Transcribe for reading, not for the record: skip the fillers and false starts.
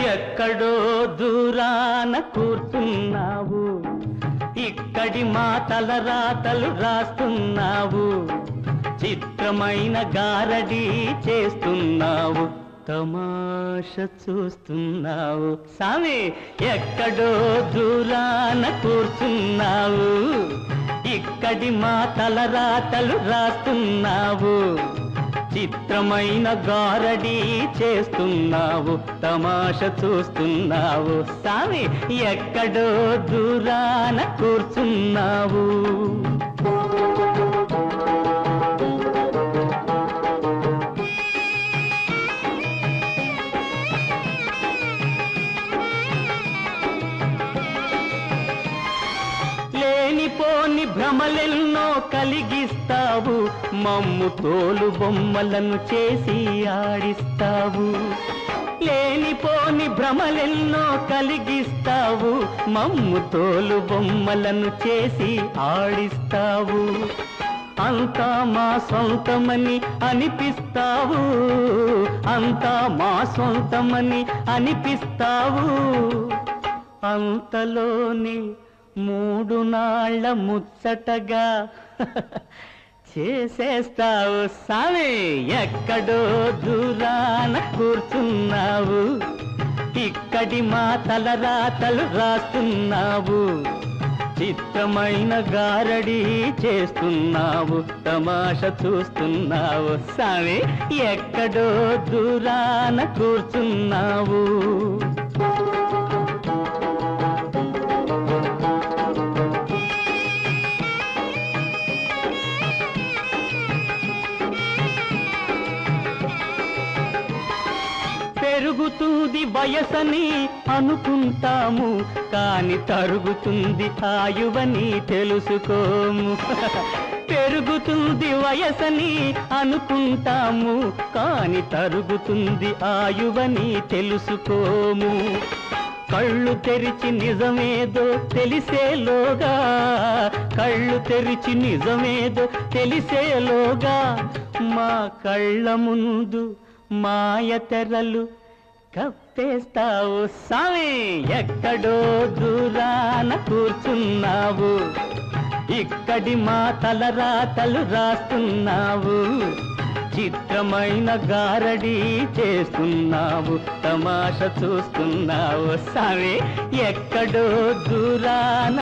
ఎక్కడో దూరాన కూర్చున్నావు, ఇక్కడి మా తలరాతలు రాస్తున్నావు, చిత్రమైన గారడీ చేస్తున్నావు, తమాష చూస్తున్నావు. సామి ఎక్కడో దూరాన కూర్చున్నావు, ఇక్కడి మా తలరాతలు రాస్తున్నావు, చిత్రమైన గారడీ చేస్తున్నావు, తమాష చూస్తున్నావు. సామి ఎక్కడో దూరాన కూర్చున్నావు. లేనిపోని భ్రమలెన్నో కలిగిస్తావు, మమ్ము తోలు బొమ్మలను చేసి ఆడిస్తావు. లేనిపోని భ్రమలెన్నో కలిగిస్తావు, మమ్ము తోలు బొమ్మలను చేసి ఆడిస్తావు. అంతా మా సొంతమని అనిపిస్తావు, అంతా మా సొంతమని అనిపిస్తావు. అంతలోని 3 నాళ్ళ ముచ్చటగా చేసేస్తావు. సామి ఎక్కడో దూరాన కూర్చున్నావు, ఇక్కడి మా తలరాతలు రాస్తున్నావు, చిత్రమైన గారడీ చేస్తున్నావు, తమాష చూస్తున్నావు. సామి ఎక్కడో దూరాన కూర్చున్నావు. పెరుగుతుంది వయసని అనుకుంటాము, కాని తరుగుతుంది ఆయువని తెలుసుకోము. పెరుగుతుంది వయసని అనుకుంటాము, కాని తరుగుతుంది ఆయువని తెలుసుకోము. కళ్ళు తెరిచి నిజమేదో తెలిసేలోగా, కళ్ళు తెరిచి నిజమేదో తెలిసేలోగా, మా కళ్ళ ముందు మాయ తెరలు కప్పేస్తావు. సామి ఎక్కడో దూరాన కూర్చున్నావు, ఇక్కడి మా తలరాతలు రాస్తున్నావు, చిత్రమైన గారడీ చేస్తున్నావు, తమాష చూస్తున్నావు. సామి ఎక్కడో దూరాన